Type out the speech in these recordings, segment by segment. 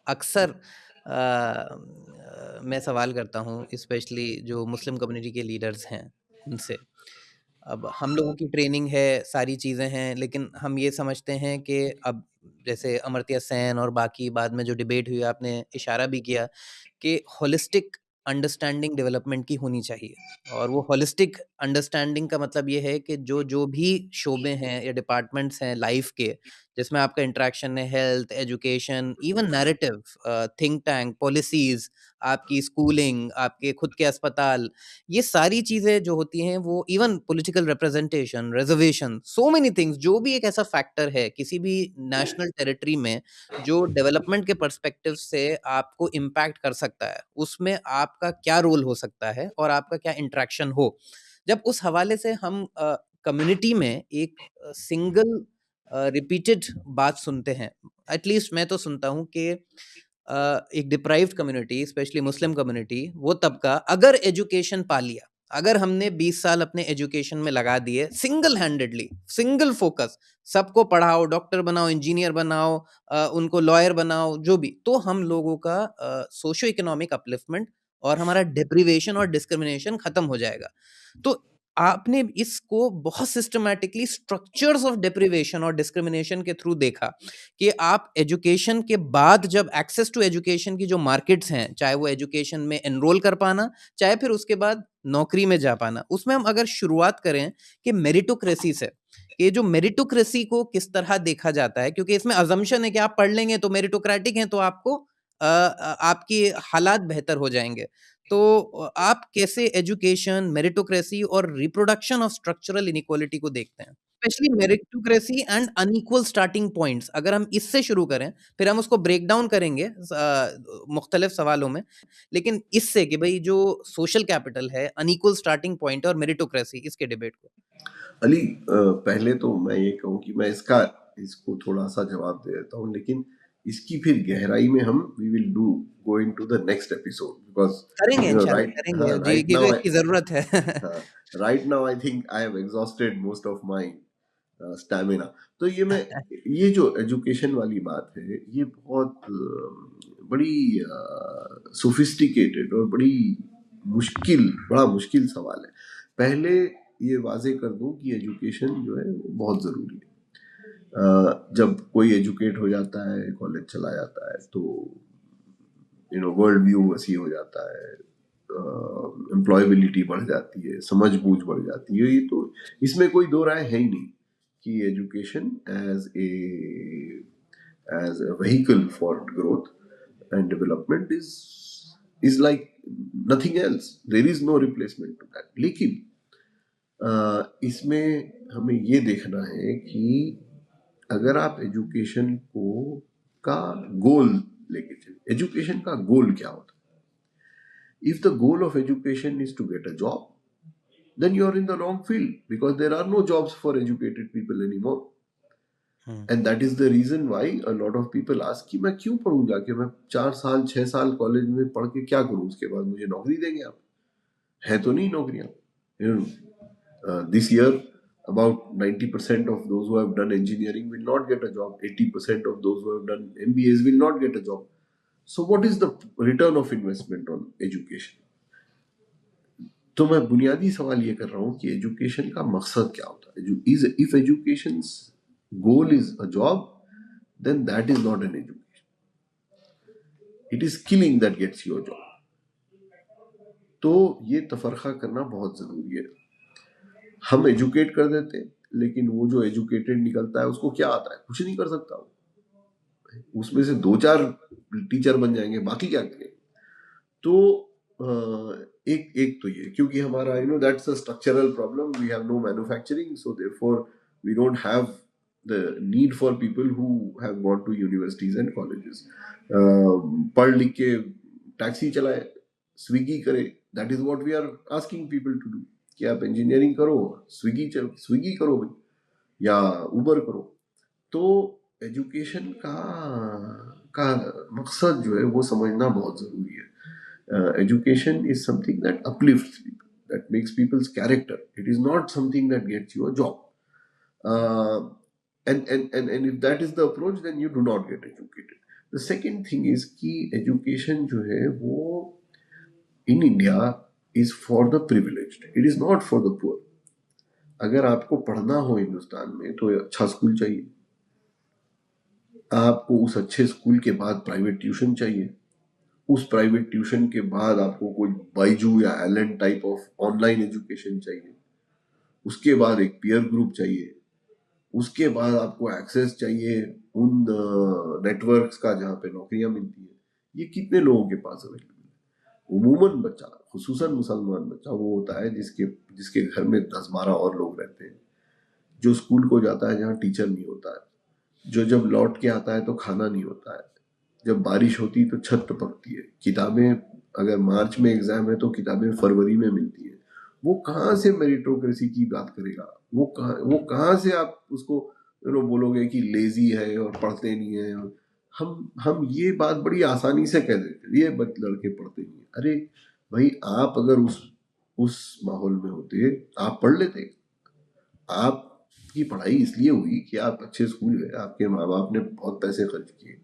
अक्सर मैं सवाल करता हूँ, स्पेशली जो मुस्लिम कम्युनिटी के लीडर्स हैं उनसे। अब हम लोगों की ट्रेनिंग है, सारी चीज़ें हैं, लेकिन हम ये समझते हैं कि अब जैसे अमर्त्य सेन और बाकी बाद में जो डिबेट हुई, आपने इशारा भी किया कि होलिस्टिक अंडरस्टैंडिंग डेवलपमेंट की होनी चाहिए। और वो होलिस्टिक अंडरस्टैंडिंग का मतलब ये है कि जो जो भी शोबे हैं या डिपार्टमेंट्स हैं लाइफ के, जिसमें आपका इंटरेक्शन है, health, education, even narrative, think tank, policies, आपकी स्कूलिंग, आपके खुद के अस्पताल, ये सारी चीज़ें जो होती हैं, वो even political representation, reservation, so many things, जो भी एक ऐसा फैक्टर है किसी भी नेशनल टेरिटरी में जो डेवलपमेंट के पर्सपेक्टिव से आपको इम्पैक्ट कर सकता है, उसमें आपका क्या रोल हो सकता है और आपका क्या इंटरेक्शन हो। जब उस हवाले से हम कम्युनिटी में एक सिंगल रिपीटेड बात सुनते हैं, एटलीस्ट मैं तो सुनता हूँ कि एक deprived community, specially Muslim community, वो तबका अगर एजुकेशन पा लिया, अगर हमने 20 साल अपने एजुकेशन में लगा दिए, सिंगल हैंडेडली, सिंगल फोकस, सबको पढ़ाओ, डॉक्टर बनाओ, इंजीनियर बनाओ, उनको लॉयर बनाओ, जो भी, तो हम लोगों का सोशो इकोनॉमिक अपलिफ्टमेंट और हमारा डिप्रीवेशन और डिस्क्रिमिनेशन खत्म हो जाएगा। तो आपने इसको बहुत सिस्टमैटिकली स्ट्रक्चर्स ऑफ डिप्रीवेशन और डिस्क्रिमिनेशन के थ्रू देखा कि आप एजुकेशन के बाद जब एक्सेस टू एजुकेशन की जो मार्केट्स हैं, चाहे वो एजुकेशन में एनरोल कर पाना, चाहे फिर उसके बाद नौकरी में जा पाना, उसमें हम अगर शुरुआत करें कि मेरिटोक्रेसी से, ये जो मेरिटोक्रेसी को किस तरह देखा जाता है, क्योंकि इसमें अजम्पशन है कि आप पढ़ लेंगे तो मेरिटोक्रेटिक हैं तो आपको आपकी हालात बेहतर हो जाएंगे। तो आप कैसे एजुकेशन, मेरिटोक्रेसी और रिप्रोडक्शन ऑफ स्ट्रक्चरल इनइक्वालिटी को देखते हैं? Specially meritocracy and unequal starting points, अगर हम इससे शुरू करें, फिर हम उसको ब्रेक डाउन करेंगे मुख्तलिफ सवालों में, लेकिन इससे कि भाई जो सोशल कैपिटल है, अनइक्वल स्टार्टिंग पॉइंट और मेरिटोक्रेसी, इसके डिबेट को। अली, पहले तो मैं ये कहूँ कि मैं इसको थोड़ा सा जवाब दे देता हूँ, लेकिन इसकी फिर गहराई में हम we will do go into the next episode, because करेंगे इंशाल्लाह, राइट, हाँ, करेंगे जी, राइट क्योंकि नाउ इसकी जरूरत है। हाँ, right now I think I have exhausted most of my stamina. तो ये जो एजुकेशन वाली बात है, ये बहुत बड़ी सोफिस्टिकेटेड और बड़ा मुश्किल सवाल है। पहले ये वाजे कर दूं कि एजुकेशन जो है वो बहुत ज़रूरी है। जब कोई एजुकेट हो जाता है, कॉलेज चला जाता है, तो वर्ल्ड व्यू वसी हो जाता है, एम्प्लॉयबिलिटी बढ़ जाती है, समझ बूझ बढ़ जाती है। ये तो इसमें कोई दो राय है ही नहीं कि education as a vehicle for growth and development is like nothing else, there is no replacement to that. लेकिन इसमें हमें ये देखना है कि अगर आप एजुकेशन का गोल लेके चले, एजुकेशन का गोल क्या होता है? If the goal of education is to get a job, then you're in the wrong field, because there are no jobs for educated people anymore. And that is the reason why a lot of people ask कि मैं क्यों पढ़ूं जाके, मैं 4 साल 6 साल college में पढ़ के क्या करूं, उसके बाद मुझे नौकरी देंगे आप? है तो नहीं नौकरियां। This year about 90% of those who have done engineering will not get a job, 80% of those who have done MBAs will not get a job. So what is the return of investment on education? तो मैं बुनियादी सवाल ये कर रहा हूँ कि education का मकसद क्या होता है? If education goal is a job, then that is not an education, it is skilling that gets you a job. तो ये तफरका करना बहुत जरूरी है। हम एजुकेट कर देते हैं, लेकिन वो जो एजुकेटेड निकलता है उसको क्या आता है? कुछ नहीं कर सकता वो। उसमें से 2-4 टीचर बन जाएंगे, बाकी क्या करेंगे? तो एक तो ये, क्योंकि हमारा that's a structural problem, we have no manufacturing, so therefore we don't have the need for people who have gone to universities and colleges. पढ़ लिख के टैक्सी चलाए, स्विगी करे, that is what we are asking people to do, कि आप engineering करो, Swiggy करो भाई, या उबर करो। तो एजुकेशन का मकसद जो है वो समझना बहुत जरूरी है। Education is something that uplifts people, that makes people's character. It is not something that gets you a job. Uh, and if that is the approach, then you do not get educated. The second thing is कि education जो है वो in India is for the privileged, it is not for the poor. अगर आपको पढ़ना हो हिंदुस्तान में तो अच्छा स्कूल चाहिए, आपको उस अच्छे स्कूल के बाद प्राइवेट ट्यूशन चाहिए, उस प्राइवेट ट्यूशन के बाद आपको कोई बाइजू या Allen type of online education चाहिए, उसके बाद एक पीयर ग्रुप चाहिए, उसके बाद आपको एक्सेस चाहिए उन नेटवर्क्स का जहाँ पे नौकरियां मिलती है. ये कितने लोगों के पास अवेलेबल है? उमूमन बच्चा, खुसूसन मुसलमान बच्चा वो होता है जिसके जिसके घर में 10-12 और लोग रहते हैं, जो स्कूल को जाता है जहाँ टीचर नहीं होता है, जो जब लौट के आता है तो खाना नहीं होता है, जब बारिश होती है तो छत टपकती है, किताबें अगर मार्च में एग्जाम है तो किताबें फरवरी में मिलती है. वो कहाँ से मेरिटोक्रेसी की बात करेगा? वो कहाँ से आप उसको बोलोगे कि लेजी है और पढ़ते नहीं है? हम ये बात बड़ी आसानी से कह देते हैं, ये लड़के पढ़ते नहीं है. अरे भाई, आप अगर उस माहौल में होते आप पढ़ लेते. आपकी पढ़ाई इसलिए हुई कि आप अच्छे स्कूल गए, आपके माँ बाप ने बहुत पैसे खर्च किए,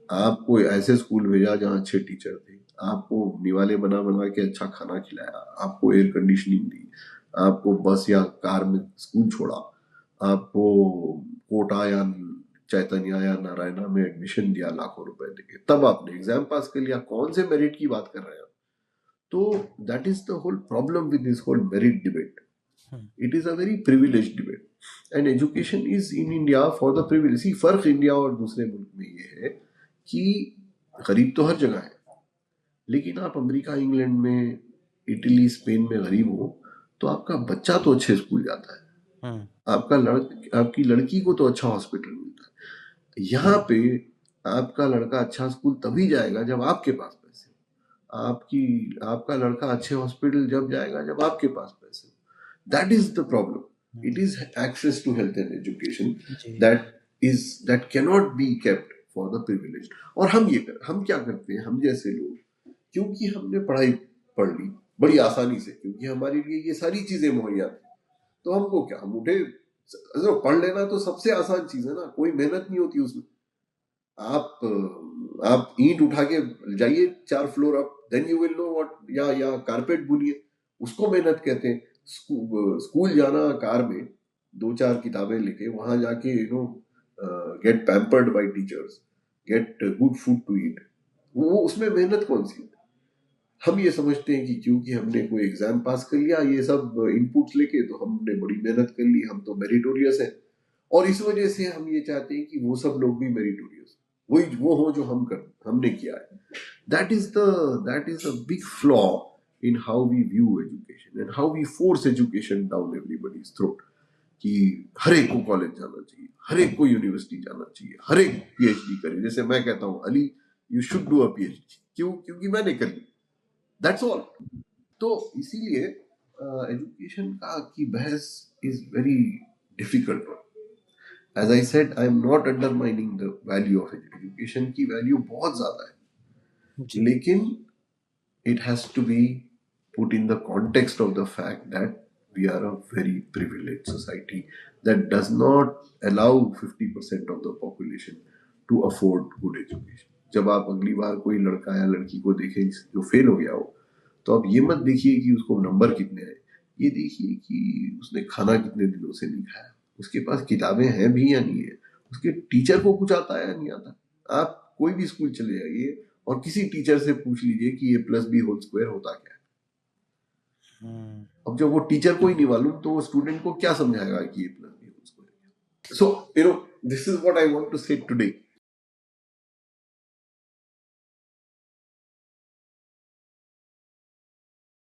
आपको ऐसे स्कूल भेजा जहाँ अच्छे टीचर थे, आपको निवाले बना बना के अच्छा खाना खिलाया, आपको एयर कंडीशनिंग दी, आपको बस या कार में स्कूल छोड़ा, आपको कोटा या चैतन्य या नारायणा में एडमिशन दिया लाखों रुपए देके, तब आपने एग्जाम पास कर लिया. कौन से मेरिट की बात कर रहे हैं आप? तो that is the whole problem with this whole merit debate. It is a very privilege debate and education is in India for the privilege. फर्क इंडिया और दूसरे मुल्क में ये है कि गरीब तो हर जगह है, लेकिन आप अमेरिका, इंग्लैंड में, इटली, स्पेन में गरीब हो तो आपका बच्चा तो अच्छे स्कूल जाता है, आपकी लड़की को तो अच्छा हॉस्पिटल मिलता है. यहाँ पे आपका लड़का अच्छा स्कूल तभी जाएगा जब आपके पास पैसे, आपका लड़का अच्छे हॉस्पिटल जब जाएगा जब आपके पास पैसे. That is the problem. It is access to health and education that cannot be kept for the privileged. और हम क्या करते हैं, हम जैसे लोग, क्योंकि हमने पढ़ाई पढ़ ली बड़ी आसानी से, क्योंकि हमारे लिए ये सारी चीजें मुहैया थी, तो हमको क्या, हम उठे, पढ़ लेना तो सबसे आसान चीज है ना, कोई मेहनत नहीं होती उसमें. आप ईंट उठा के जाइए 4 floor up, then you will know what, या कारपेट बुनिए, उसको मेहनत कहते हैं. स्कूल जाना कार में 2-4 किताबें लेके, वहां जाके get pampered by teachers, get good food to eat, वो उसमें मेहनत कौन सी है? हम ये समझते हैं कि क्योंकि हमने कोई एग्जाम पास कर लिया ये सब इनपुट्स लेके, तो हमने बड़ी मेहनत कर ली, हम तो मेरिटोरियस है. और इस वजह से हम ये चाहते हैं कि वो सब लोग भी मेरिटोरियस, वही वो हो जो हमने किया है. That is a big flaw in how we view education and how we force education down everybody's throat. कि हर एक को कॉलेज जाना चाहिए, हर एक को यूनिवर्सिटी जाना चाहिए, हर एक पीएचडी करे. जैसे मैं कहता हूँ, Ali you should do a PhD, क्योंकि मैंने कर ली, दैट्स ऑल. तो इसीलिए एजुकेशन का की बहस is very difficult. As I said, I am not undermining the value of education. की वैल्यू बहुत ज्यादा है, लेकिन it has to be put in the context of the fact that we are a very privileged society that does not allow 50% of the population to afford good education. जब आप अगली बार कोई लड़का या लड़की को देखें जो फेल हो गया हो, तो आप ये मत देखिए कि उसको नंबर कितने आए, ये देखिए कि उसने खाना कितने दिनों से नहीं खाया, उसके पास किताबें हैं भी या नहीं है, उसके टीचर को कुछ आता है या नहीं आता. आप कोई भी स्कूल चले जाइए और किसी टीचर से पूछ लीजिए कि A plus B whole square होता क्या है. अब जब वो टीचर को ही नहीं मालूम तो वो स्टूडेंट को क्या समझाएगा कि A plus B whole square. So this is what I want to say today.